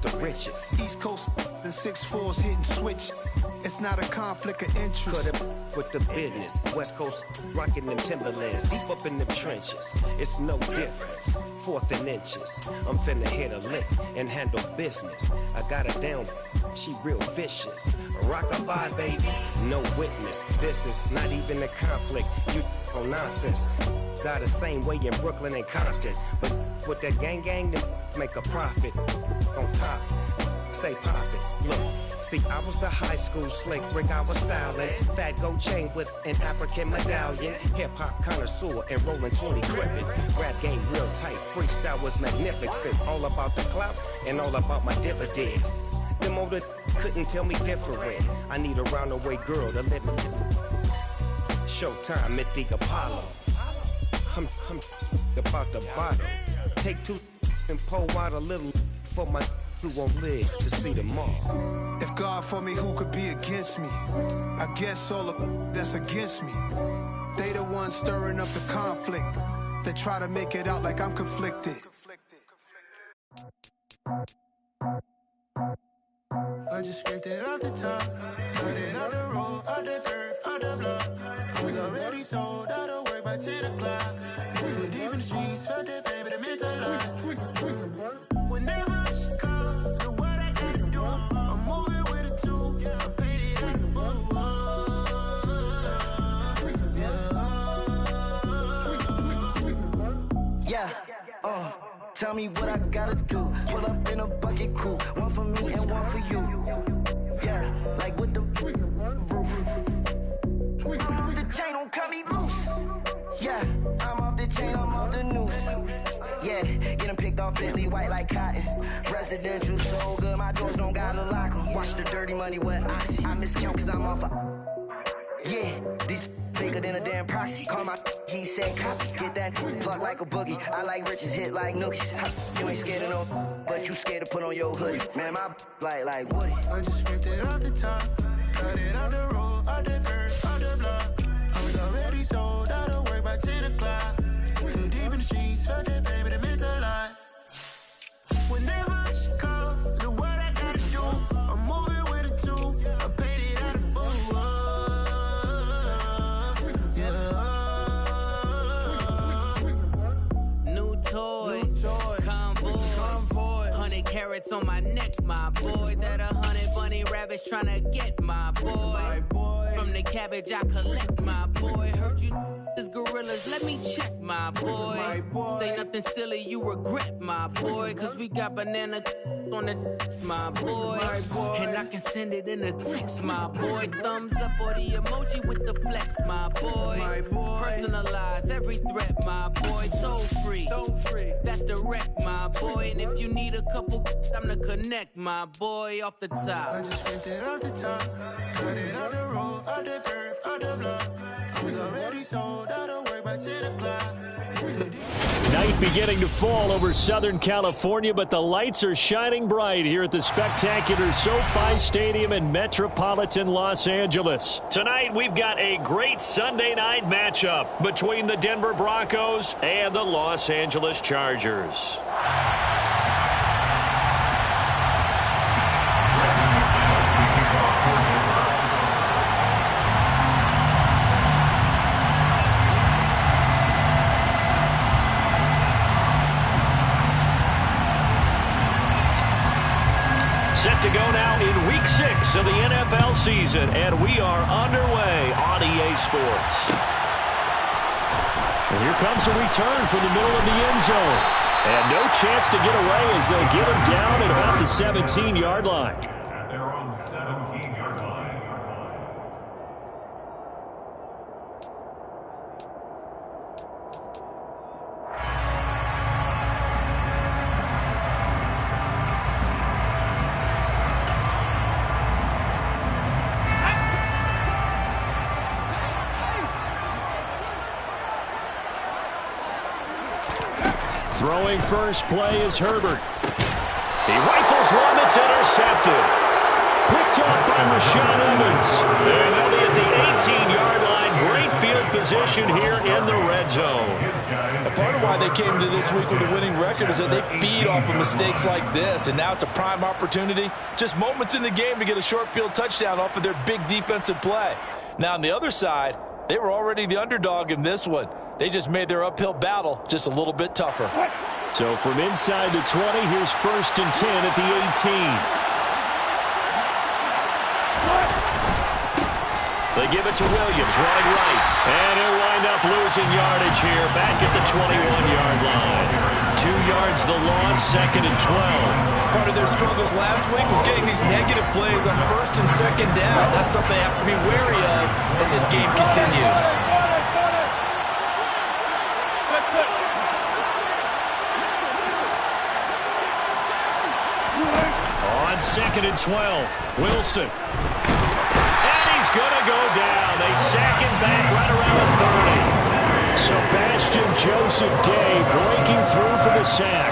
the riches. East Coast and 6'4s hitting switch. It's not a conflict of interest. Cut up with the business. West Coast rocking them Timberlands, deep up in the trenches. It's no difference. 4th and inches. I'm finna hit a lick and handle business. I got her down, she real vicious. Rock-a-bye, baby, no witness. This is not even a conflict. You on nonsense. Got the same way in Brooklyn and Compton. But with that gang, then make a profit. On top, stay poppin'. Look. See, I was the high school slick Rick, I was styling. Fat gold chain with an African medallion. Hip-hop connoisseur and rolling 20 gripping. Rap game real tight, freestyle was magnificent. All about the clout and all about my dividends. Them older couldn't tell me different. I need a roundaway girl to let me. Showtime at the Apollo. I'm about the bottle. Take 2 and pour out a little for my who won't live to see tomorrow. If God for me, who could be against me? I guess all of that's against me. They the ones stirring up the conflict. They try to make it out like I'm conflicted. I just scraped it off the top, cut it out the road, out the dirt, out the block. I was already sold out of work by 10 o'clock. Too deep in the streets, felt that baby, the mental lie. Whenever she calls, know what I gotta do. I'm moving with a 2, I paid it out the phone. Yeah, tell me what I gotta do. Pull up in a bucket crew, one for me and one for you. Yeah, like with the roof. I'm off the chain, don't cut me loose. Yeah, I'm off the chain, I'm off the noose. Yeah, getting picked off Bentley white like cotton. Residential so good, my doors don't gotta lock 'em. Watch the dirty money with oxy. I miscount cause I'm off yeah, these bigger than a damn proxy. Call my he said copy. Get that plug like a boogie. I like riches, hit like nookies. You ain't scared of no, but you scared to put on your hoodie. Man, my like Woody. I just scraped it off the top, cut it out the road, out the dirt, out the block. I was already sold out of work by 10 o'clock. Too deep in the streets, felt that baby, the mental lie. Whenever she calls, know what I gotta do. I'm moving with a 2, I paid it out of full. New toys, convoy, 100 carats on my neck, my boy. That 100 bunny rabbits tryna get my boy. From the cabbage I collect, my boy. Heard you is gorillas, let me check, my boy. Say nothing silly, you regret, my boy. Cause we got banana on the my boy. And I can send it in a text, my boy. Thumbs up or the emoji with the flex, my boy. Personalize every threat, my boy. Toll free, that's direct, my boy. And if you need a couple, I'm to connect, my boy. Off the top, I just scraped it off the top, cut it out the road, out the dirt, out the block. I was already sold out of work by 10 o'clock. Night beginning to fall over Southern California, but the lights are shining bright here at the spectacular SoFi Stadium in metropolitan Los Angeles. Tonight, we've got a great Sunday night matchup between the Denver Broncos and the Los Angeles Chargers. Set to go now in Week 6 of the NFL season, and we are underway on EA Sports. And here comes a return from the middle of the end zone. And no chance to get away as they get him down at about the 17-yard line. They're on the 17-yard line. Throwing first play is Herbert. He rifles one that's intercepted. Picked off by Rashaan Evans. And they'll be at the 18-yard line. Great field position here in the red zone. And part of why they came to this week with a winning record is that they feed off of mistakes like this, and now it's a prime opportunity, just moments in the game to get a short field touchdown off of their big defensive play. Now on the other side, they were already the underdog in this one. They just made their uphill battle just a little bit tougher. So from inside the 20, here's 1st and 10 at the 18. They give it to Williams, running right. And he'll wind up losing yardage here, back at the 21-yard line. 2 yards the loss, 2nd and 12. Part of their struggles last week was getting these negative plays on 1st and 2nd down. That's something they have to be wary of as this game continues. On 2nd and 12, Wilson. Going to go down. They sack him back right around the 30. Sebastian Joseph Day breaking through for the sack.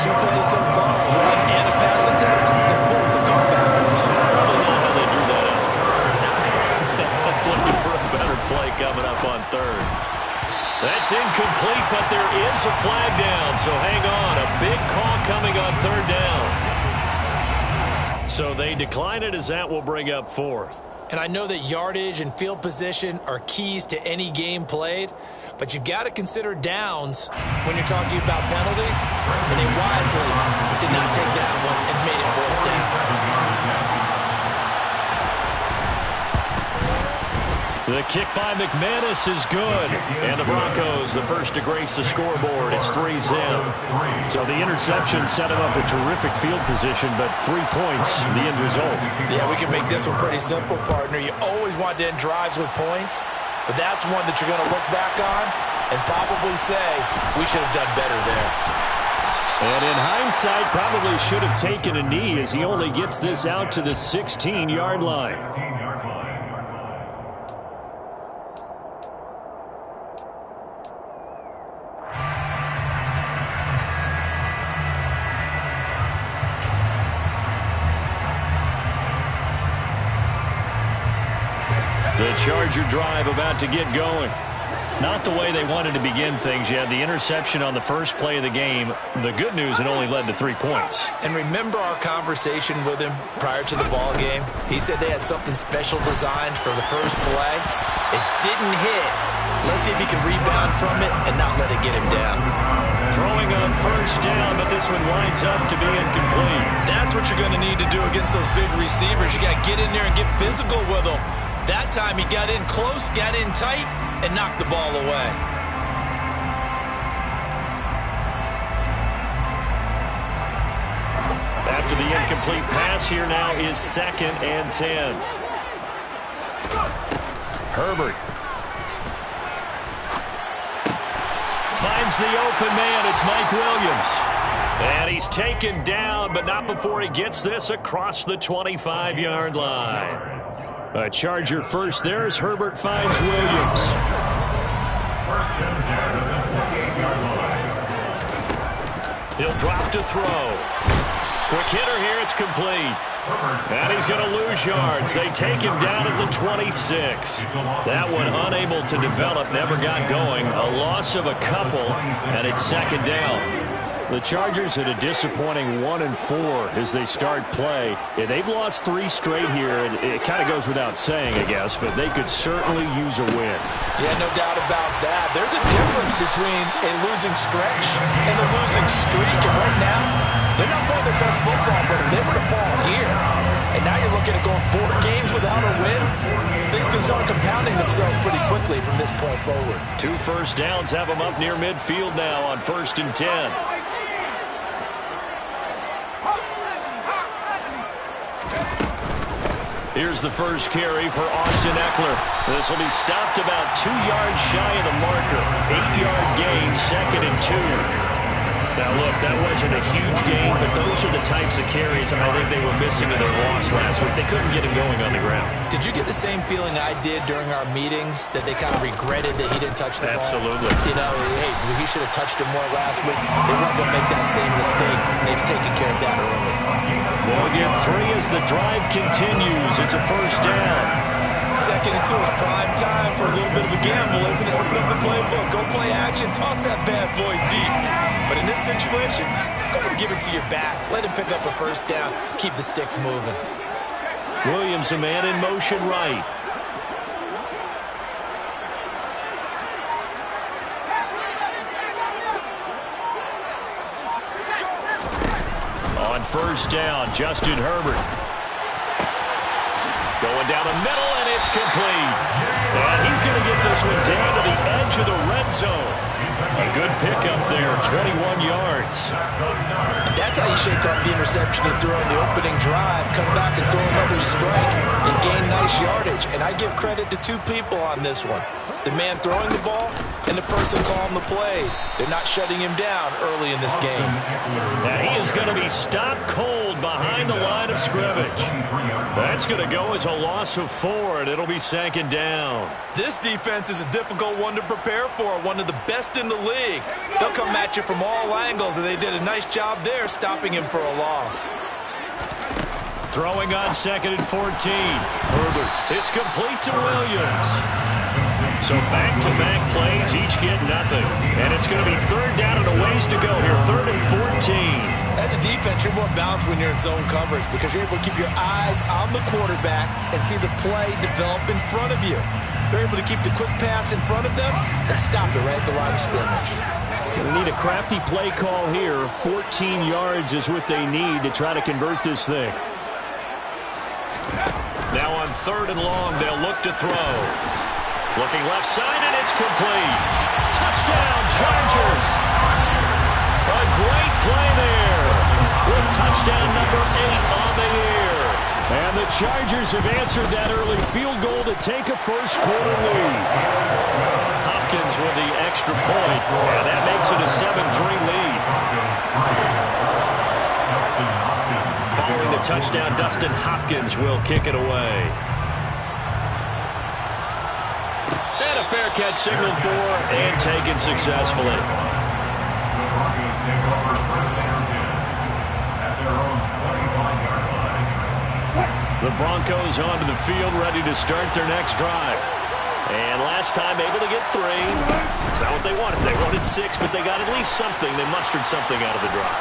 2 plays so far, run and a pass attempt, and both have gone backwards. Probably not how they drew that up. Looking for a better play coming up on 3rd. That's incomplete, but there is a flag down, so hang on. A big call coming on 3rd down. So they decline it as that will bring up 4th. And I know that yardage and field position are keys to any game played, but you've got to consider downs when you're talking about penalties, and they wisely did not take that one and made it 4th down. The kick by McManus is good. And the Broncos, the first to grace the scoreboard. It's 3-0. So the interception set him up a terrific field position, but 3 points, the end result. Yeah, we can make this one pretty simple, partner. You always want to end drives with points, but that's one that you're going to look back on and probably say, we should have done better there. And in hindsight, probably should have taken a knee as he only gets this out to the 16-yard line. The Charger drive about to get going. Not the way they wanted to begin things. You had the interception on the first play of the game. The good news, it only led to 3 points. And remember our conversation with him prior to the ball game? He said they had something special designed for the first play. It didn't hit. Let's see if he can rebound from it and not let it get him down. Throwing on 1st down, but this one winds up to be incomplete. That's what you're going to need to do against those big receivers. You got to get in there and get physical with them. That time he got in close, got in tight, and knocked the ball away. After the incomplete pass, here now is 2nd and 10. Herbert finds the open man. It's Mike Williams. And he's taken down, but not before he gets this across the 25-yard line. A Charger first there as Herbert finds Williams. 1st and 10 at the 28-yard line. He'll drop to throw. Quick hitter here, it's complete. And he's going to lose yards. They take him down at the 26. That one unable to develop, never got going. A loss of a couple, and it's 2nd down. The Chargers at a disappointing 1-4 as they start play. Yeah, they've lost 3 straight here. It kind of goes without saying, I guess, but they could certainly use a win. Yeah, no doubt about that. There's a difference between a losing stretch and a losing streak. And right now, they're not playing their best football, but if they were to fall here, and now you're looking at going 4 games without a win, things can start compounding themselves pretty quickly from this point forward. 2 first downs have them up near midfield now on 1st and 10. Here's the first carry for Austin Eckler. This will be stopped about 2 yards shy of the marker. 8-yard gain, 2nd and 2. Now, look, that wasn't a huge gain, but those are the types of carries I think they were missing in their loss last week. They couldn't get him going on the ground. Did you get the same feeling I did during our meetings, that they kind of regretted that he didn't touch the ball? Absolutely. You know, hey, he should have touched him more last week. They weren't going to make that same mistake, and they've taken care of that early. They'll get 3 as the drive continues. It's a 1st down. Second and 2 is prime time for a little bit of a gamble, isn't it? Open up the playbook, go play action, toss that bad boy deep. But in this situation, go ahead and give it to your back. Let him pick up a first down, keep the sticks moving. Williams, a man in motion right. On first down, Justin Herbert. Going down the middle, and it's complete. And he's going to get this one down to the edge of the red zone. A good pickup there, 21 yards. That's how you shake off the interception you threw on the opening drive. Come back and throw another strike and gain nice yardage. And I give credit to two people on this one. The man throwing the ball and the person calling the plays. They're not shutting him down early in this game. Now he is going to be stopped cold behind the line of scrimmage. That's going to go as a loss of 4, and it'll be second down. This defense is a difficult one to prepare for, one of the best in the league. They'll come at you from all angles, and they did a nice job there stopping him for a loss. Throwing on second and 14. Herbert, it's complete to Williams. So back-to-back plays, each get nothing. And it's going to be third down and a ways to go here, 3rd and 14. As a defense, you're more balanced when you're in zone coverage because you're able to keep your eyes on the quarterback and see the play develop in front of you. They're able to keep the quick pass in front of them and stop it right at the line of scrimmage. We need a crafty play call here. 14 yards is what they need to try to convert this thing. Now on 3rd and long, they'll look to throw. Looking left side, and it's complete. Touchdown, Chargers. A great play there with touchdown number 8 on the year. And the Chargers have answered that early field goal to take a first-quarter lead. Hopkins with the extra point, and that makes it a 7-3 lead. Following the touchdown, Dustin Hopkins will kick it away. And a fair catch signaled for and taken successfully. The Broncos onto the field, ready to start their next drive. And last time able to get 3. It's not what they wanted. They wanted 6, but they got at least something. They mustered something out of the drive.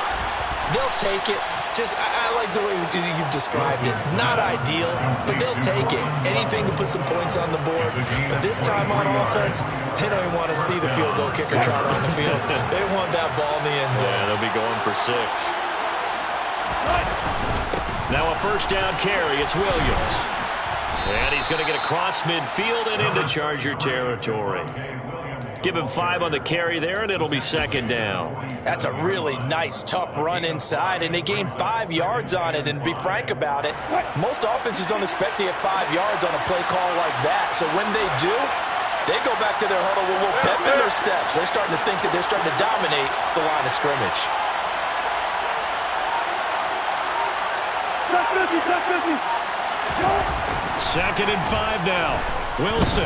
They'll take it. I like the way you've described it. Not ideal, but they'll take it. Anything to put some points on the board. But this time on offense, they don't even want to see the field goal kicker trot on the field. They want that ball in the end zone. Yeah, they'll be going for 6. Now a first down carry. It's Williams. And he's going to get across midfield and into Charger territory. Give him 5 on the carry there, and it'll be second down. That's a really nice, tough run inside, and they gained 5 yards on it. And to be frank about it, most offenses don't expect to get 5 yards on a play call like that. So when they do, they go back to their huddle with a little pep in their steps. They're starting to think that they're starting to dominate the line of scrimmage. Second and 5 now. Wilson.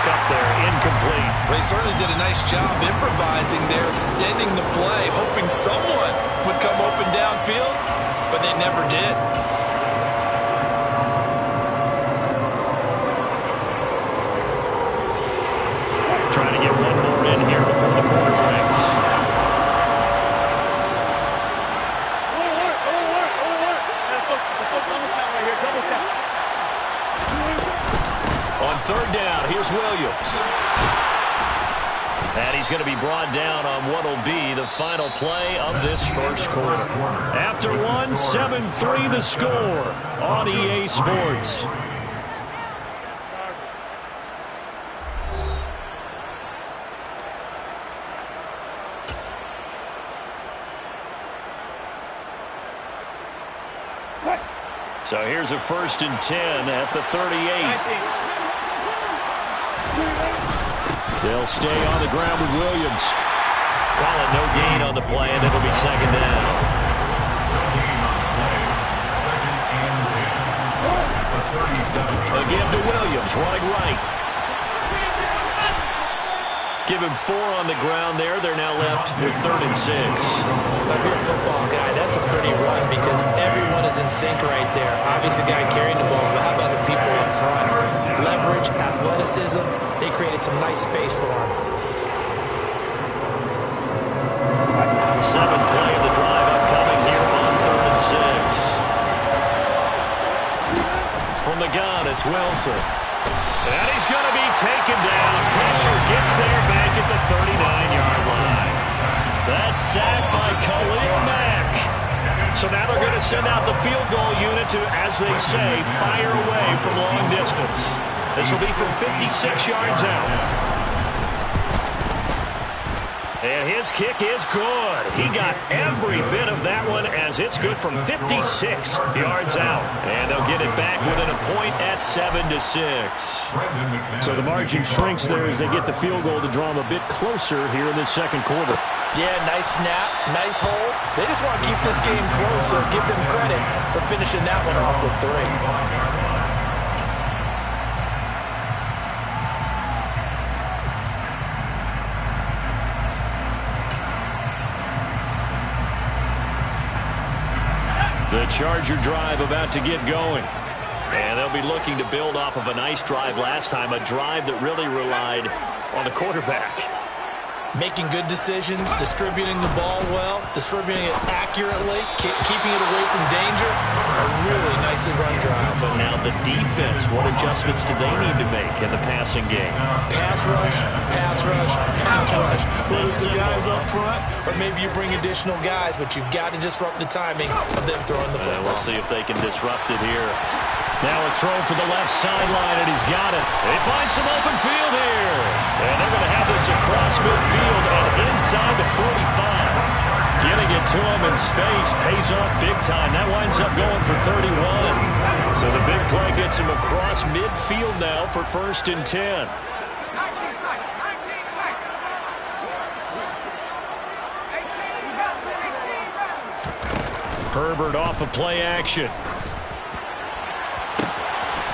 Up there, incomplete. Well, he certainly did a nice job improvising there, extending the play, hoping someone would come open downfield, but they never did. Trying to get one more in here before the quarter breaks. On 3rd down, here's Williams. And he's going to be brought down on what will be the final play of this first quarter. After 1, 7-3 the score on EA Sports. So here's a 1st and 10 at the 38. They'll stay on the ground with Williams. Call it no gain on the play, and it'll be second down. Again to Williams, running right. Give him 4 on the ground there. They're now left with 3rd and 6. If you're a football guy, that's a pretty run because everyone is in sync right there. Obviously, the guy carrying the ball, but how about the people up front? Leverage, athleticism, they created some nice space for him. Seventh play of the drive upcoming here on 3rd and 6. From the gun, it's Wilson. And he's going to be taken down. Pressure gets there back at the 39-yard line. That's sacked by Khalil Mack. So now they're going to send out the field goal unit to, as they say, fire away from long distance. This will be from 56 yards out. And his kick is good. He got every bit of that one as it's good from 56 yards out. And they'll get it back within a point at 7-6. So the margin shrinks there as they get the field goal to draw them a bit closer here in this second quarter. Yeah, nice snap, nice hold. They just want to keep this game close, so give them credit for finishing that one off with 3. The Charger drive about to get going. And they'll be looking to build off of a nice drive last time, a drive that really relied on the quarterback. Making good decisions, distributing the ball well, distributing it accurately, keeping it away from danger. A really nicely run drive. But now the defense, what adjustments do they need to make in the passing game? Pass rush, pass rush, pass rush. Whether it's the guys up front or maybe you bring additional guys, but you've got to disrupt the timing of them throwing the football. We'll see if they can disrupt it here. Now a throw for the left sideline, and he's got it. They find some open field here. And they're going to have this across midfield and inside the 45. Getting it to him in space pays off big time. That winds up going for 31. So the big play gets him across midfield now for 1st and 10. Herbert off of play action.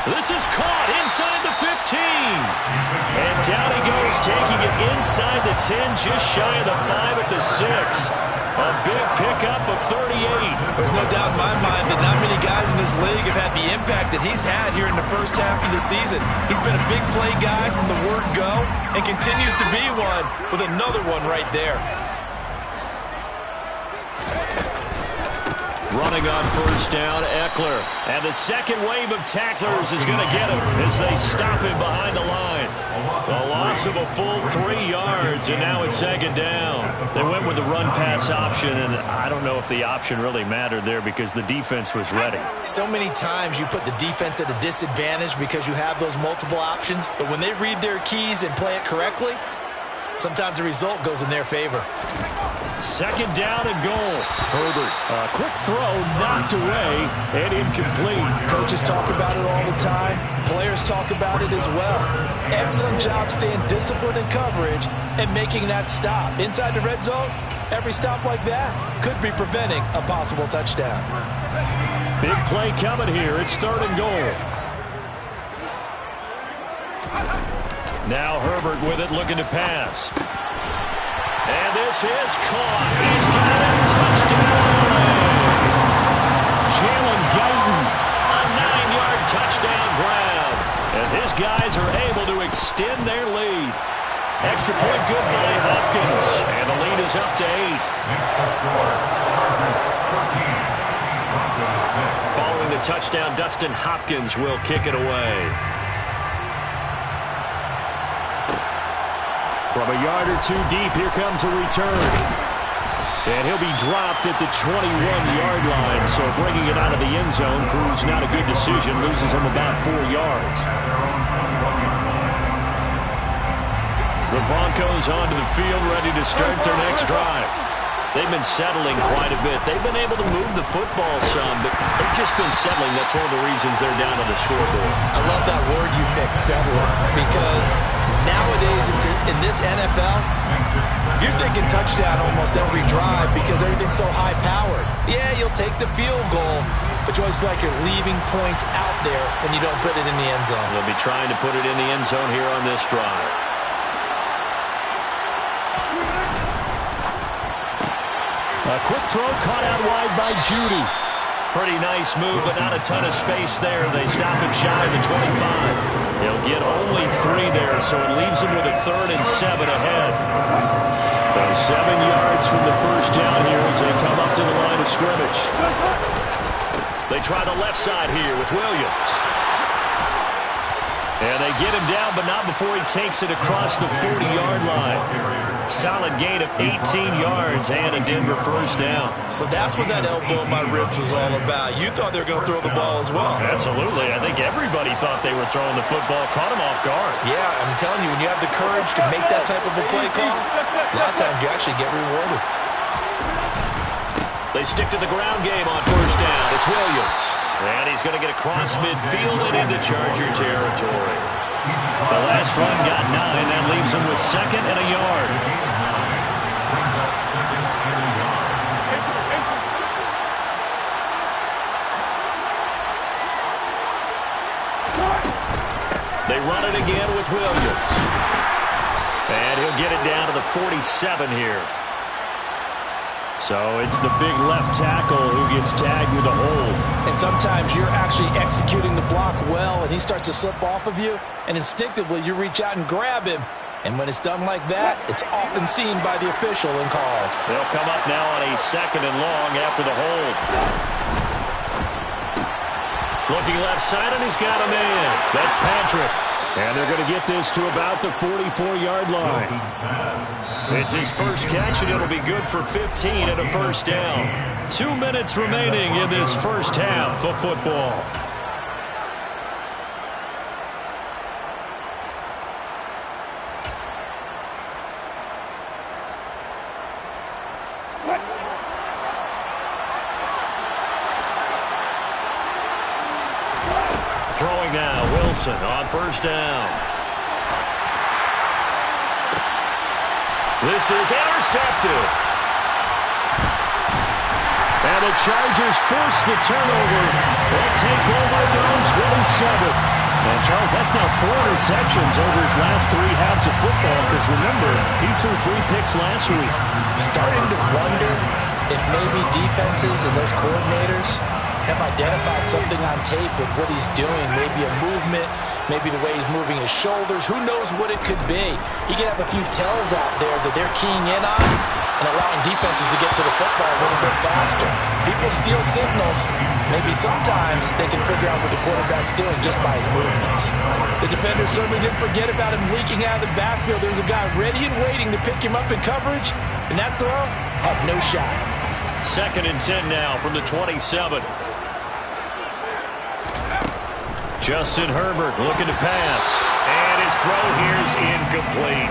This is caught inside the 15. And down he goes, taking it inside the 10, just shy of the 5 at the 6. A big pickup of 38. There's no doubt in my mind that not many guys in this league have had the impact that he's had here in the first half of the season. He's been a big play guy from the word go and continues to be one with another one right there. Running on 1st down, Eckler. And the second wave of tacklers is going to get him as they stop him behind the line. A loss of a full 3 yards, and now it's 2nd down. They went with the run-pass option, and I don't know if the option really mattered there because the defense was ready. So many times you put the defense at a disadvantage because you have those multiple options, but when they read their keys and play it correctly, sometimes the result goes in their favor. 2nd down and goal. Herbert, a quick throw, knocked away, and incomplete. Coaches talk about it all the time. Players talk about it as well. Excellent job staying disciplined in coverage and making that stop. Inside the red zone, every stop like that could be preventing a possible touchdown. Big play coming here. It's 3rd and goal. Now Herbert with it, looking to pass. And this is caught. He's got it. Touchdown. Jalen Guyton, a 9-yard touchdown grab as his guys are able to extend their lead. Extra point good by Hopkins. And the lead is up to 8. Following the touchdown, Dustin Hopkins will kick it away. From a yard or 2 deep, here comes a return. And he'll be dropped at the 21-yard line. So bringing it out of the end zone proves not a good decision. Loses him about 4 yards. The Broncos onto the field, ready to start their next drive. They've been settling quite a bit. They've been able to move the football some, but they've just been settling. That's one of the reasons they're down on the scoreboard. I love that word you picked, settling, because nowadays in this NFL, you're thinking touchdown almost every drive because everything's so high-powered. Yeah, you'll take the field goal, but you always feel like you're leaving points out there when you don't put it in the end zone. They'll be trying to put it in the end zone here on this drive. A quick throw caught out wide by Judy. Pretty nice move, but not a ton of space there. They stop him shy of the 25. He'll get only 3 there, so it leaves him with a 3rd and 7 ahead. So 7 yards from the first down here as they come up to the line of scrimmage. They try the left side here with Williams. And they get him down, but not before he takes it across the 40-yard line. Solid gain of 18 yards and a Denver first down. So that's what that elbow in my ribs was all about. You thought they were going to throw the ball as well. Absolutely. I think everybody thought they were throwing the football. Caught him off guard. Yeah, I'm telling you, when you have the courage to make that type of a play call, a lot of times you actually get rewarded. They stick to the ground game on first down. It's Williams. And he's going to get across midfield and into Charger territory. The last run got 9. That leaves him with 2nd and a yard. They run it again with Williams. And he'll get it down to the 47 here. So it's the big left tackle who gets tagged with a hold. And sometimes you're actually executing the block well, and he starts to slip off of you, and instinctively you reach out and grab him. And when it's done like that, it's often seen by the official and called. They'll come up now on a 2nd and long after the hold. Looking left side, and he's got a man. That's Patrick. And they're going to get this to about the 44-yard line. It's his first catch, and it'll be good for 15 and a first down. 2 minutes remaining in this first half of football. Throwing now, Wilson on first down. This is intercepted. And the Chargers force the turnover. They'll take over at their own 27. And Charles, that's now 4 interceptions over his last 3 halves of football. Because remember, he threw 3 picks last week. Starting to wonder if maybe defenses and those coordinators have identified something on tape with what he's doing. Maybe a movement, maybe the way he's moving his shoulders. Who knows what it could be? He can have a few tells out there that they're keying in on and allowing defenses to get to the football a little bit faster. People steal signals. Maybe sometimes they can figure out what the quarterback's doing just by his movements. The defender certainly didn't forget about him leaking out of the backfield. There was a guy ready and waiting to pick him up in coverage, and that throw had no shot. 2nd and 10 now from the 27. Justin Herbert looking to pass. And his throw here is incomplete.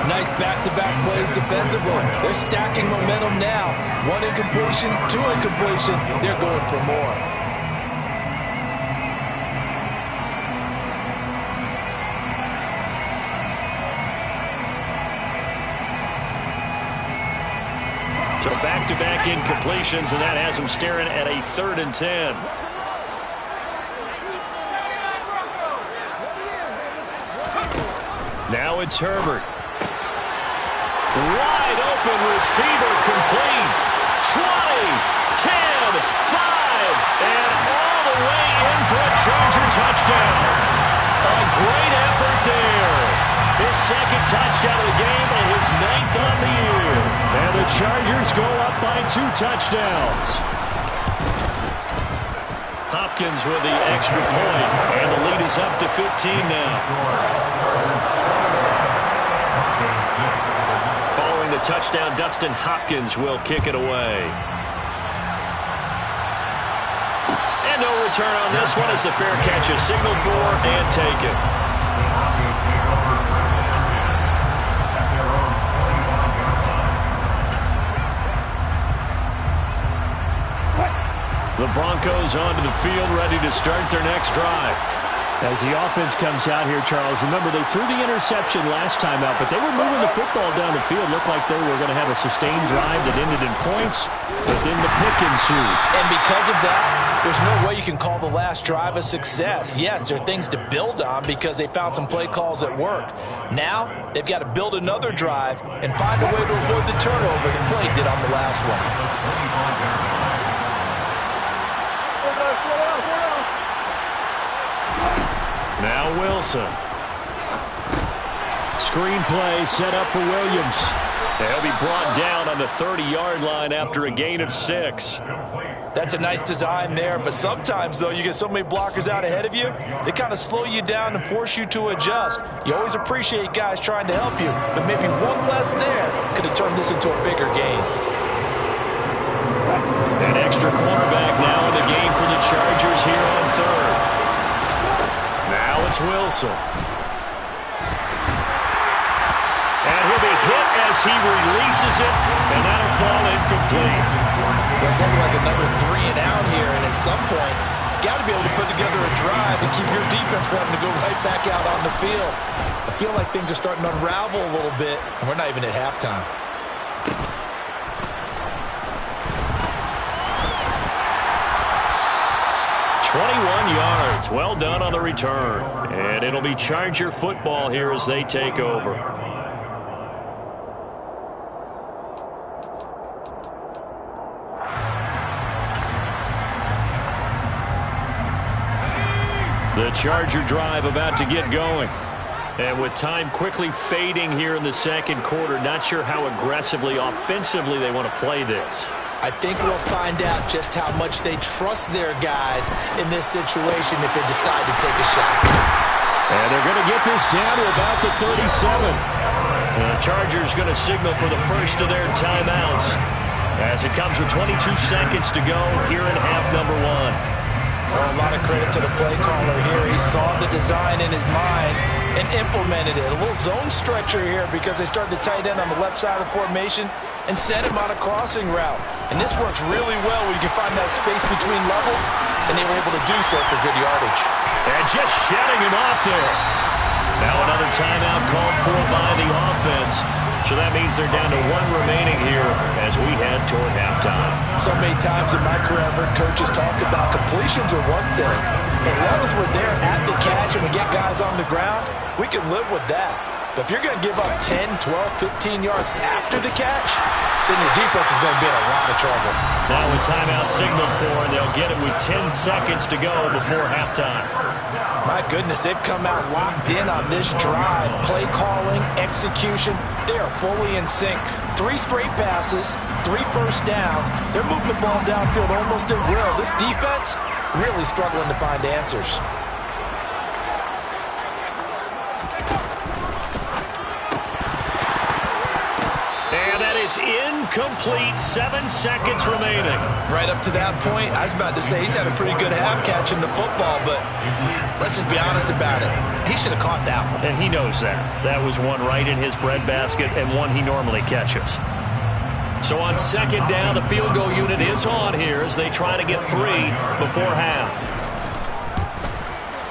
Nice back-to-back plays defensively. They're stacking momentum now. 1 incompletion, 2 incompletion. They're going for more. So back-to-back incompletions, and that has them staring at a 3rd and 10. Now it's Herbert. Wide open receiver complete. 20, 10, 5, and all the way in for a Charger touchdown. A great effort there. His 2nd touchdown of the game and his 9th on the year. And the Chargers go up by 2 touchdowns. Hopkins with the extra point, and the lead is up to 15 now. Following the touchdown, Dustin Hopkins will kick it away. And no return on this one as the fair catch is signaled for and taken. The Broncos onto the field, ready to start their next drive. As the offense comes out here, Charles, remember they threw the interception last time out, but they were moving the football down the field. Looked like they were going to have a sustained drive that ended in points, but then the pick ensued. And because of that, there's no way you can call the last drive a success. Yes, there are things to build on because they found some play calls that worked. Now, they've got to build another drive and find a way to avoid the turnover the play did on the last one. Now Wilson. Screen play set up for Williams. He'll be brought down on the 30-yard line after a gain of 6. That's a nice design there, but sometimes, though, you get so many blockers out ahead of you, they kind of slow you down and force you to adjust. You always appreciate guys trying to help you, but maybe one less there could have turned this into a bigger game. An extra cornerback now in the game for the Chargers here on third. Now it's Wilson. And he'll be hit as he releases it, and that'll fall incomplete. Well, it's looking like another 3 and out here, and at some point, got to be able to put together a drive and keep your defense from having to go right back out on the field. I feel like things are starting to unravel a little bit, and we're not even at halftime. yards. Well done on the return. And it'll be Charger football here as they take over. The Charger drive about to get going. And with time quickly fading here in the second quarter, not sure how aggressively, offensively they want to play this. I think we'll find out just how much they trust their guys in this situation if they decide to take a shot. And they're going to get this down to about the 37. The Chargers going to signal for the first of their timeouts as it comes with 22 seconds to go here in half number one. Well, a lot of credit to the play caller here. He saw the design in his mind and implemented it. A little zone stretcher here because they started the tight end on the left side of the formation and sent him on a crossing route. And this works really well where you can find that space between levels, and they were able to do so for good yardage. And just shedding him off there. Now another timeout called for by the offense. So that means they're down to one remaining here as we head toward halftime. So many times in my career, I've heard coaches talk about completions are one thing. As long as we're there at the catch and we get guys on the ground, we can live with that. But if you're going to give up 10, 12, 15 yards after the catch, then your defense is going to be in a lot of trouble. Now with timeout signaled for, and they'll get it with 10 seconds to go before halftime. My goodness, they've come out locked in on this drive. Play calling, execution, they are fully in sync. 3 straight passes, 3 first downs. They're moving the ball downfield almost at will. This defense really struggling to find answers. Incomplete. 7 seconds remaining. Right up to that point, I was about to say he's had a pretty good half catching the football, but let's just be honest about it. He should have caught that one. And he knows that. That was one right in his breadbasket and one he normally catches. So on second down, the field goal unit is on here as they try to get 3 before half.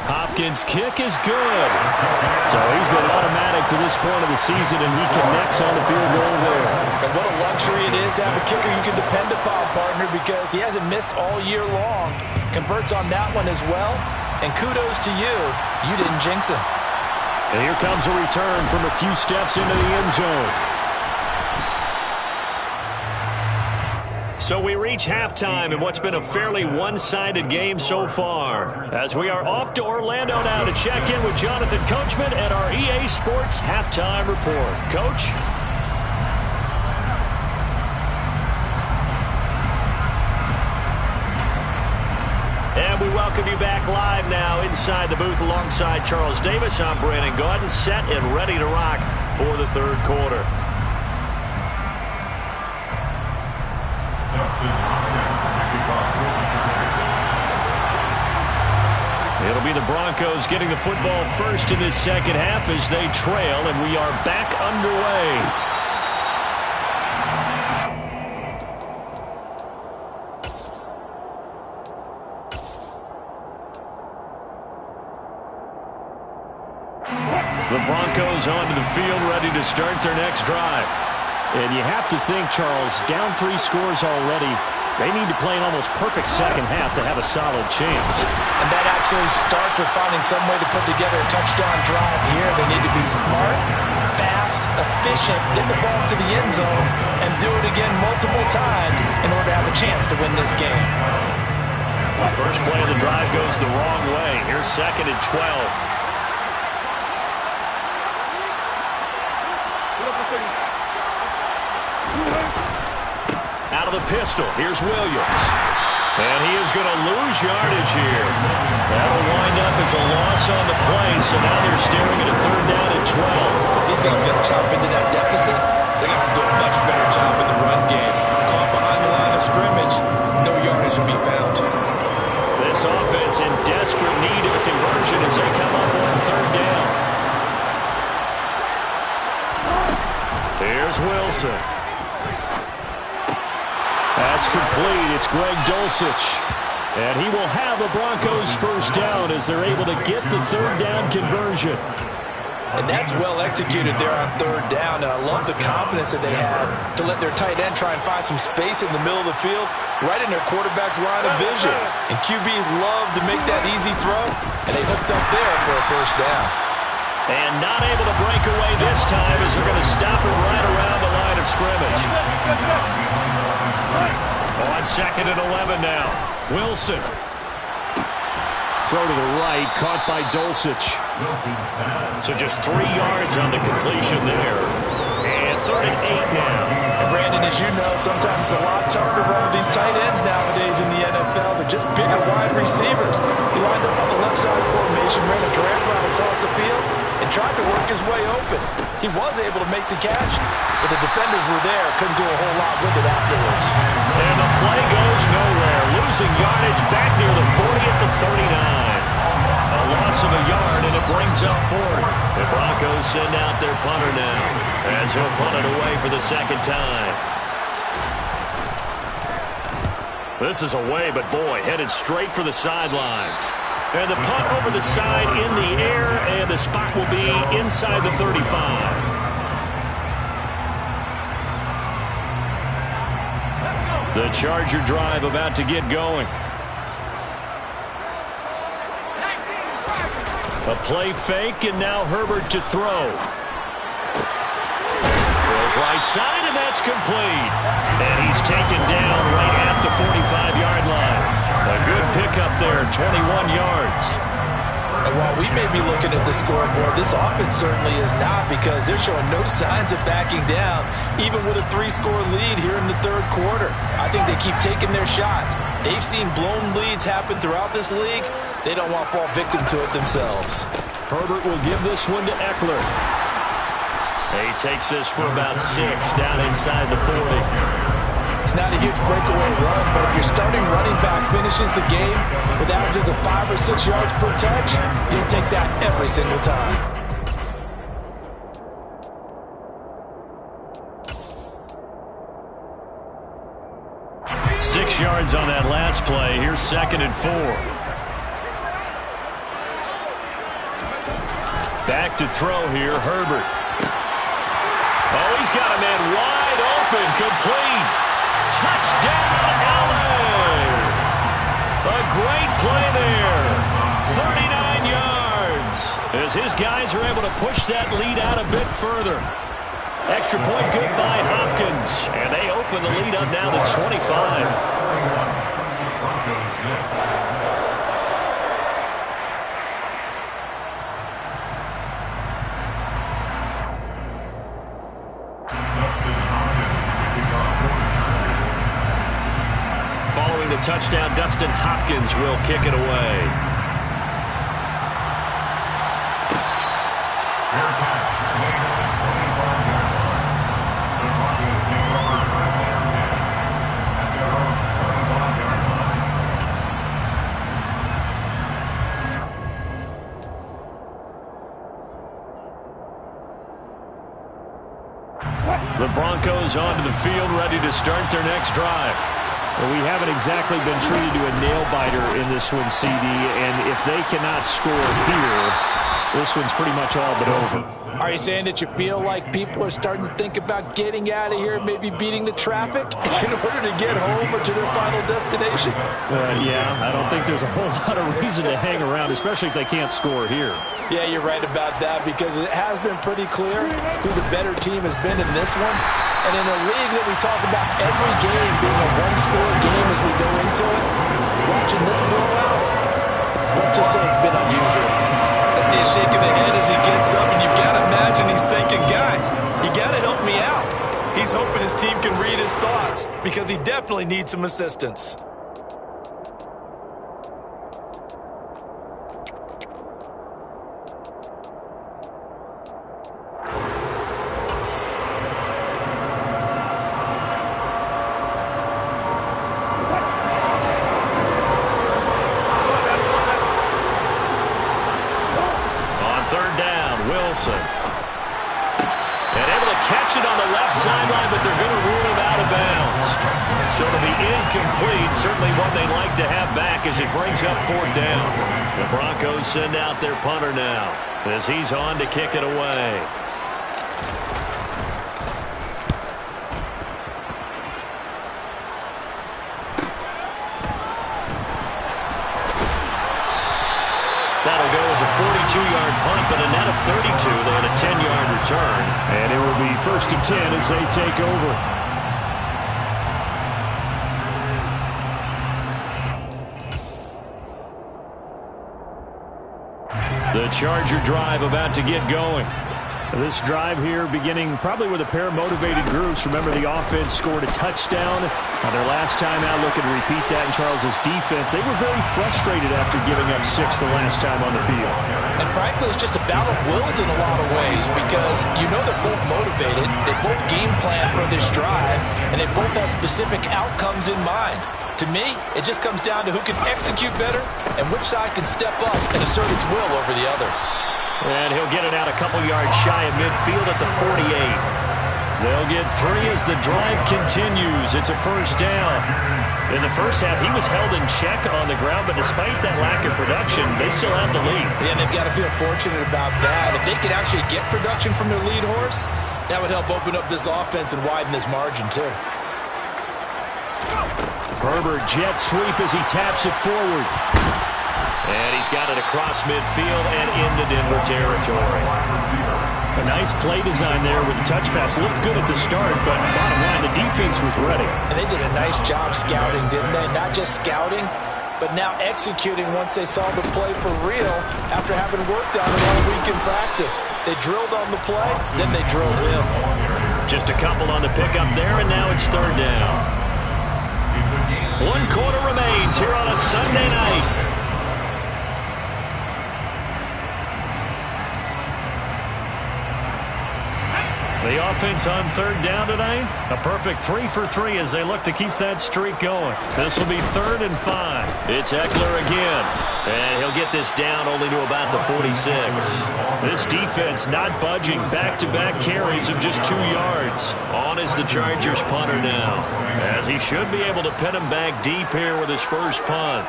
Hopkins' kick is good. So he's been automatic to this point of the season, and he connects on the field goal there. And what a luxury it is to have a kicker you can depend upon, partner, because he hasn't missed all year long. Converts on that one as well. And kudos to you. You didn't jinx him. And here comes a return from a few steps into the end zone. So we reach halftime in what's been a fairly one-sided game so far. As we are off to Orlando now to check in with Jonathan Coachman at our EA Sports Halftime Report. Coach? And we welcome you back live now inside the booth alongside Charles Davis. I'm Brandon Gaudin, set and ready to rock for the third quarter. It'll be the Broncos getting the football first in this second half as they trail, and we are back underway. The Broncos onto the field, ready to start their next drive. And you have to think, Charles, down 3 scores already. They need to play an almost perfect second half to have a solid chance. And that absolutely starts with finding some way to put together a touchdown drive here. They need to be smart, fast, efficient, get the ball to the end zone, and do it again multiple times in order to have a chance to win this game. First play of the drive goes the wrong way. Here's 2nd and 12. Out of the pistol, here's Williams. And he is going to lose yardage here. That'll wind up as a loss on the play, so now they're staring at a 3rd down and 12. If these guys got to chop into that deficit, they got to do a much better job in the run game. Caught behind the line of scrimmage, no yardage will be found. This offense in desperate need of a conversion as they come up on 3rd down. Here's Wilson. That's complete. It's Greg Dulcich. And he will have the Broncos 1st down as they're able to get the 3rd down conversion. And that's well executed there on 3rd down. And I love the confidence that they had to let their tight end try and find some space in the middle of the field, right in their quarterback's line of vision. And QBs love to make that easy throw, and they hooked up there for a 1st down. And not able to break away this time as they're going to stop it right around the line of scrimmage. On 2nd and 11 now. Wilson. Throw to the right, caught by Dulcich. So just 3 yards on the completion there. And 3rd and 8 now. And Brandon, as you know, sometimes it's a lot tougher to run with these tight ends nowadays in the NFL. They're just bigger wide receivers. He lined up on the left side formation, ran a drag route across the field, and tried to work his way open. He was able to make the catch, but the defenders were there, couldn't do a whole lot with it afterwards. And the play goes nowhere, losing yardage back near the 40 at the 39. A loss of a yard, and it brings up 4th. The Broncos send out their punter now, as he'll punt it away for the 2nd time. This is away, but boy, headed straight for the sidelines. And the punt over the side in the air, and the spot will be inside the 35. The Charger drive about to get going. A play fake, and now Herbert to throw. Throws right side, and that's complete. And he's taken down right at the 45-yard line. A good pickup there, 21 yards. And while we may be looking at the scoreboard, this offense certainly is not, because they're showing no signs of backing down, even with a 3-score lead here in the 3rd quarter. I think they keep taking their shots. They've seen blown leads happen throughout this league. They don't want to fall victim to it themselves. Herbert will give this one to Eckler. He takes this for about 6 down inside the 40. It's not a huge breakaway run, but if your starting running back finishes the game with averages of 5 or 6 yards per touch, you'll take that every single time. Six yards on that last play. Here's 2nd and 4. Back to throw here, Herbert. Oh, he's got a man wide open, complete. Touchdown, LA! A great play there. 39 yards. As his guys are able to push that lead out a bit further. Extra point good by Hopkins. And they open the lead up now to 25. Following the touchdown, Dustin Hopkins will kick it away. The Broncos onto the field, ready to start their next drive. Well, we haven't exactly been treated to a nail-biter in this one, CD, and if they cannot score here, this one's pretty much all but over. Are you saying that you feel like people are starting to think about getting out of here, maybe beating the traffic in order to get home or to their final destination? Yeah, I don't think there's a whole lot of reason to hang around, especially if they can't score here. Yeah, you're right about that, because it has been pretty clear who the better team has been in this one. And in a league that we talk about every game being a one-score game as we go into it, watching this because he definitely needs some assistance. And able to catch it on the left sideline, but they're going to rule him out of bounds. So it'll be incomplete, certainly one they'd like to have back as it brings up 4th down. The Broncos send out their punter now as he's on to kick it away. That'll go as a 42-yard punt, but a net of 32. They had a 10-yard return. And it will be 1st and 10 as they take over. The Charger drive about to get going. This drive here beginning probably with a pair of motivated groups. Remember, the offense scored a touchdown on their last time out. Looking to repeat that in Charles's defense. They were very frustrated after giving up 6 the last time on the field. And frankly, it's just a battle of wills in a lot of ways because you know they're both motivated. They both game plan for this drive, and they both have specific outcomes in mind. To me, it just comes down to who can execute better and which side can step up and assert its will over the other. And he'll get it out a couple yards shy of midfield at the 48. They'll get 3 as the drive continues. It's a 1st down. In the first half, he was held in check on the ground, but despite that lack of production, they still have the lead. Yeah, and they've got to feel fortunate about that. If they could actually get production from their lead horse, that would help open up this offense and widen this margin too. Herbert jet sweep as he taps it forward. And he's got it across midfield and into Denver territory. A nice play design there with the touch pass. Looked good at the start, but bottom line, the defense was ready. And they did a nice job scouting, didn't they? Not just scouting, but now executing once they saw the play for real after having worked on it all week in practice. They drilled on the play, then they drilled him. Just a couple on the pickup there, and now it's 3rd down. 1 quarter remains here on a Sunday night. The offense on 3rd down tonight, a perfect 3 for 3 as they look to keep that streak going. This will be 3rd and 5. It's Eckler again, and he'll get this down only to about the 46. This defense not budging, back-to-back carries of just 2 yards. On is the Chargers punter now, as he should be able to pin him back deep here with his first punt.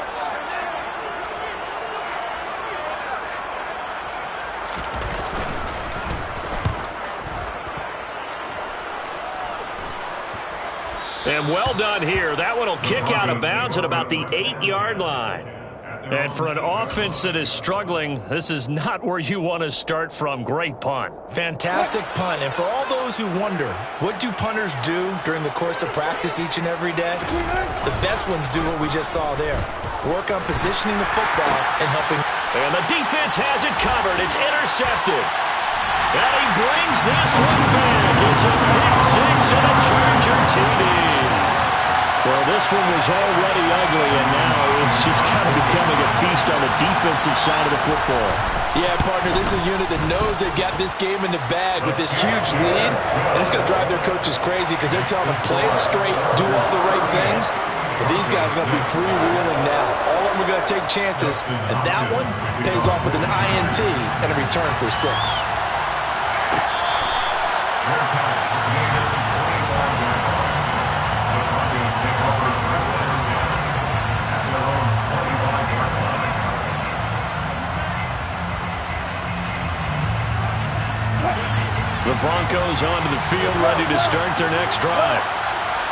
And well done here. That one will kick out of bounds at about the 8-yard line. And for an offense that is struggling, this is not where you want to start from. Great punt. Fantastic punt. And for all those who wonder, what do punters do during the course of practice each and every day? The best ones do what we just saw there. Work on positioning the football and helping. And the defense has it covered. It's intercepted. And he brings this one back. It's a pick 6 and a Charger TD. Well, this one was already ugly, and now it's just kind of becoming a feast on the defensive side of the football. Yeah, partner, this is a unit that knows they've got this game in the bag with this huge lead, and it's going to drive their coaches crazy because they're telling them play it straight, do all the right things. But these guys are going to be freewheeling now. All of them are going to take chances, and that one pays off with an INT and a return for 6. The Broncos onto the field, ready to start their next drive.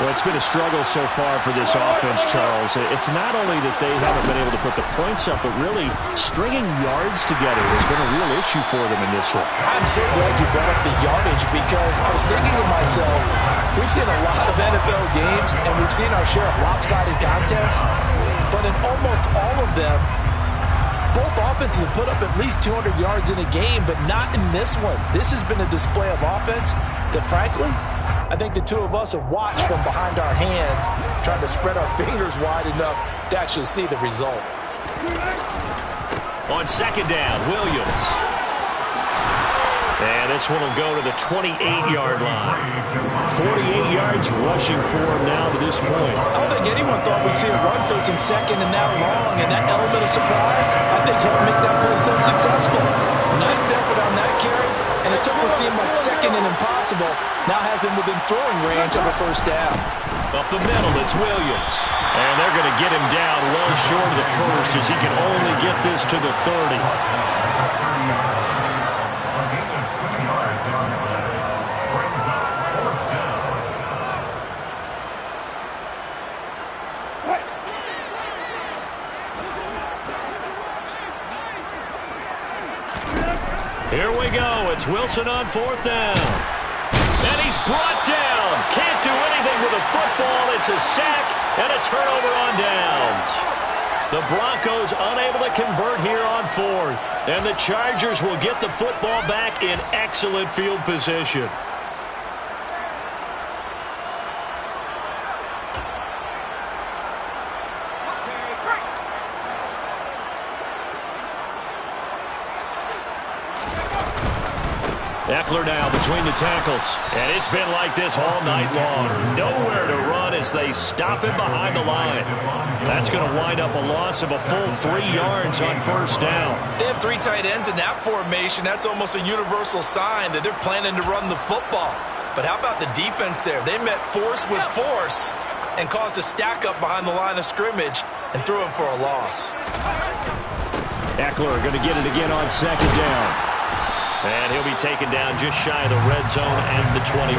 Well, it's been a struggle so far for this offense, Charles. It's not only that they haven't been able to put the points up, but really stringing yards together has been a real issue for them in this one. I'm so glad you brought up the yardage because I was thinking to myself, we've seen a lot of NFL games and we've seen our share of lopsided contests, but in almost all of them, Both offenses have put up at least 200 yards in a game, but not in this one. This has been a display of offense that, frankly, I think the two of us have watched from behind our hands, trying to spread our fingers wide enough to actually see the result. On second down, Williams. And this one will go to the 28-yard line. 48 yards rushing for him now to this point. I don't think anyone thought we'd see a run for some second and that long, and that element of surprise, I think helped make that play so successful. Nice effort on that carry, and it took what seemed like second and impossible, now has him within throwing range of a first down. Up the middle, it's Williams. And they're going to get him down well short of the first as he can only get this to the 30. Here we go. It's Wilson on fourth down. And he's brought down. Can't do anything with a football. It's a sack and a turnover on downs. The Broncos unable to convert here on fourth. And the Chargers will get the football back in excellent field position. Eckler now between the tackles. And it's been like this all night long. Nowhere to run as they stop him behind the line. That's going to wind up a loss of a full 3 yards on first down. They have 3 tight ends in that formation. That's almost a universal sign that they're planning to run the football. But how about the defense there? They met force with force and caused a stack up behind the line of scrimmage and threw him for a loss. Eckler going to get it again on second down. And he'll be taken down just shy of the red zone and the 21.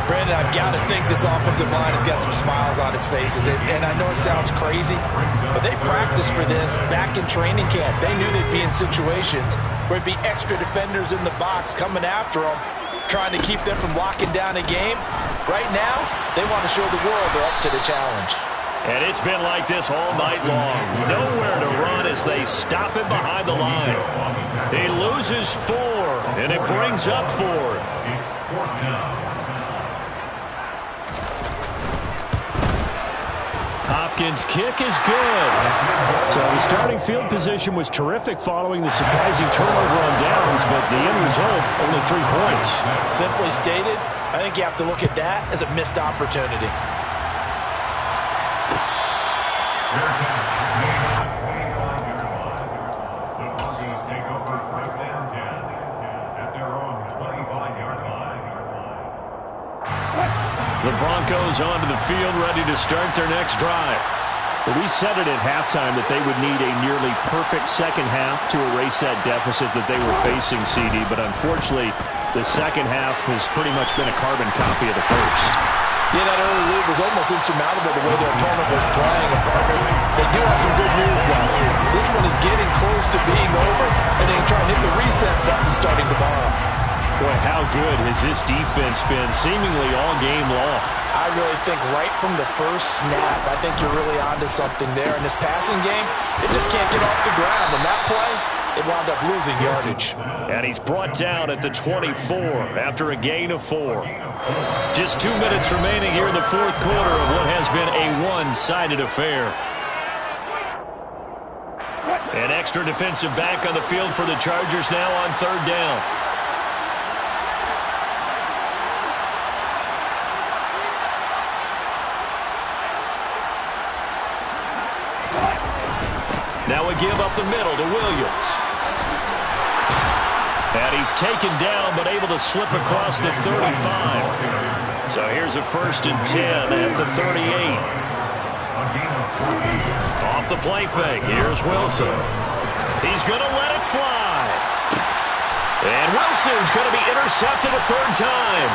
Brandon, I've got to think this offensive line has got some smiles on its faces. And I know it sounds crazy, but they practiced for this back in training camp. They knew they'd be in situations where it'd be extra defenders in the box coming after them, trying to keep them from locking down a game. Right now, they want to show the world they're up to the challenge. And it's been like this all night long. Nowhere to run as they stop him behind the line. He loses 4, and it brings up 4th. Hopkins' kick is good. So the starting field position was terrific following the surprising turnover on downs, but the end result, only 3 points. Simply stated, I think you have to look at that as a missed opportunity. The Broncos onto the field, ready to start their next drive. Well, we said it at halftime that they would need a nearly perfect second half to erase that deficit that they were facing, CD, but unfortunately, the second half has pretty much been a carbon copy of the first. Yeah, that early lead was almost insurmountable the way their opponent was playing. And partner, they do have some good news, though. This one is getting close to being over, and they can try and hit the reset button starting tomorrow. Boy, how good has this defense been seemingly all game long? I really think right from the first snap, I think you're really onto something there. In this passing game, it just can't get off the ground. And that play, it wound up losing yardage. And he's brought down at the 24 after a gain of 4. Just 2 minutes remaining here in the fourth quarter of what has been a one-sided affair. An extra defensive back on the field for the Chargers now on third down. Now we give up the middle to Williams. And he's taken down but able to slip across the 35. So here's a 1st and 10 at the 38. Off the play fake. Here's Wilson. He's going to let it fly. And Wilson's going to be intercepted a 3rd time.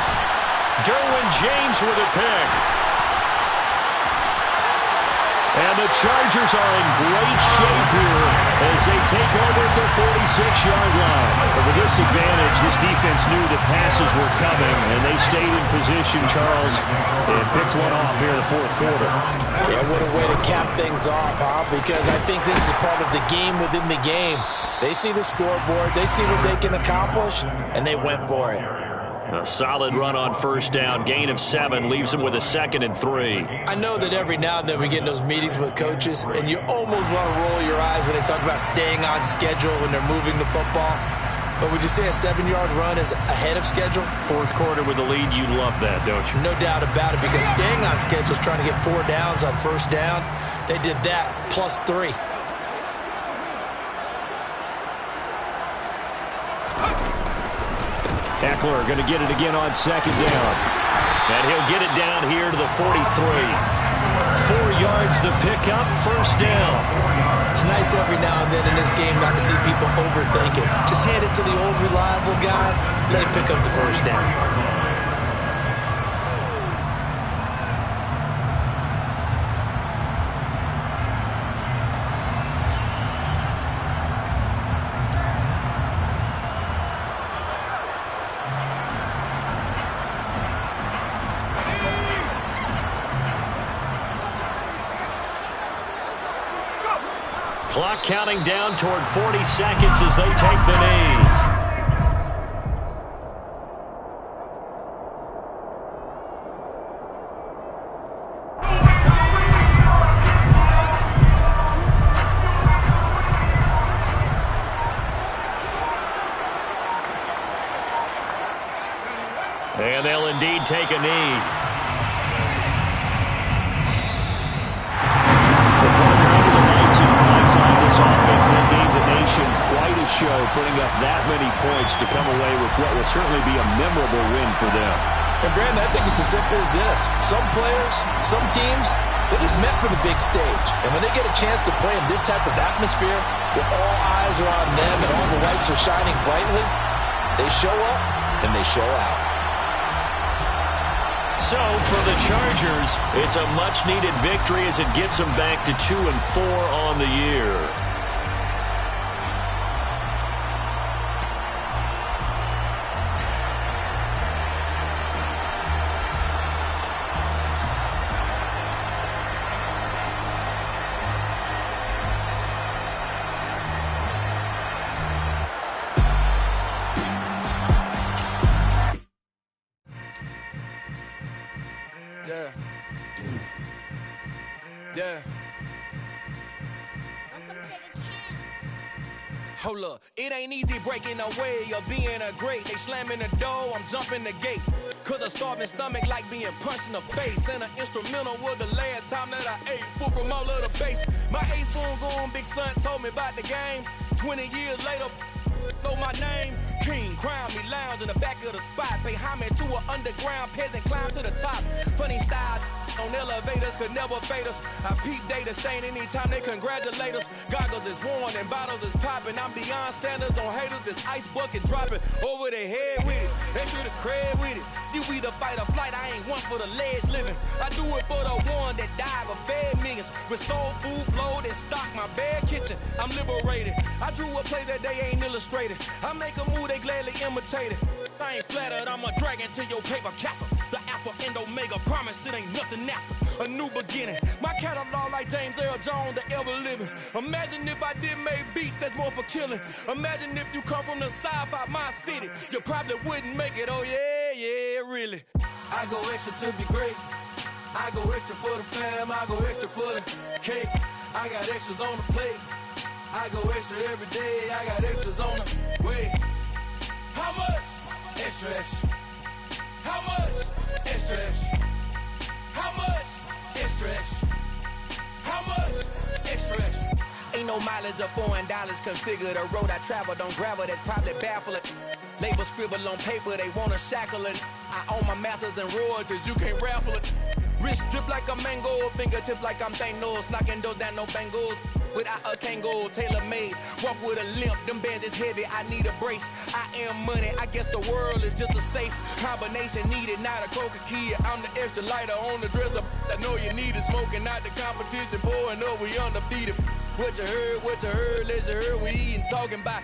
Derwin James with a pick. And the Chargers are in great shape here as they take over at the 46-yard line. But with this advantage, this defense knew that passes were coming, and they stayed in position, Charles, and picked one off here in the fourth quarter. Yeah, what a way to cap things off, huh? Because I think this is part of the game within the game. They see the scoreboard, they see what they can accomplish, and they went for it. A solid run on first down, gain of 7, leaves them with a 2nd and 3. I know that every now and then we get in those meetings with coaches, and you almost want to roll your eyes when they talk about staying on schedule when they're moving the football. But would you say a 7-yard run is ahead of schedule? Fourth quarter with the lead, you love that, don't you? No doubt about it, because staying on schedule is trying to get 4 downs on first down. They did that, plus 3. Eckler going to get it again on 2nd down. And he'll get it down here to the 43. 4 yards the pickup, first down. It's nice every now and then in this game not to see people overthink it. Just hand it to the old reliable guy, let him pick up the first down. Clock counting down toward 40 seconds as they take the knee. And they'll indeed take a knee. This offense that gave the nation quite a show, putting up that many points to come away with what will certainly be a memorable win for them. And Brandon, I think it's as simple as this. Some players, some teams, they're just meant for the big stage. And when they get a chance to play in this type of atmosphere, where all eyes are on them and all the lights are shining brightly, they show up and they show out. So, for the Chargers, it's a much-needed victory as it gets them back to 2-4 on the year. Yeah. Hold up, it ain't easy breaking away or being a great. They slamming the door, I'm jumping the gate. Cause a starving stomach like being punched in the face. And an instrumental was the last time that I ate food from all of the base. My A-Soon going big son told me about the game. 20 years later, know my name. King, crown me, lounge in the back of the spot. Pay homage to an underground peasant, climb to the top. Funny style on elevators could never fade us. I peep data stain anytime they congratulate us. Goggles is worn and bottles is popping. I'm beyond Sanders on haters, this ice bucket dropping over their head with it. Extra the cred with it. You either fight or flight, I ain't one for the ledge living. I do it for the one that died but fed millions. With soul food flowed and stocked my bare kitchen. I'm liberated. I drew a play that they ain't illustrated. I make a move, they gladly imitate it. I ain't flattered, I'm a dragon to your paper castle. The Alpha and Omega, promise it ain't nothing after. A new beginning. My catalog like James Earl Jones, the ever living. Imagine if I did make beats that's more for killing. Imagine if you come from the south out my city. You probably wouldn't make it, oh yeah, really. I go extra to be great. I go extra for the fam, I go extra for the cake. I got extras on the plate. I go extra every day, I got extras on the way. How much? Extra, extra. How much? Extra, extra. How much? Extra, extra. How much? Extra, extra. Ain't no mileage of $4 configure the road I travel. Don't gravel that probably baffle it. Label scribble on paper, they wanna shackle it. I own my masters and royalties, you can't raffle it. Wrist drip like a mango, fingertips like I'm Thanos, knocking those down no bangles. Without a Kango, tailor-made, walk with a limp, them bands is heavy, I need a brace. I am money, I guess the world is just a safe combination needed, not a coca key. I'm the extra lighter on the dresser, I know you need it, smoking out the competition, pouring up, we undefeated. What you heard, let's you heard, we eating, talking about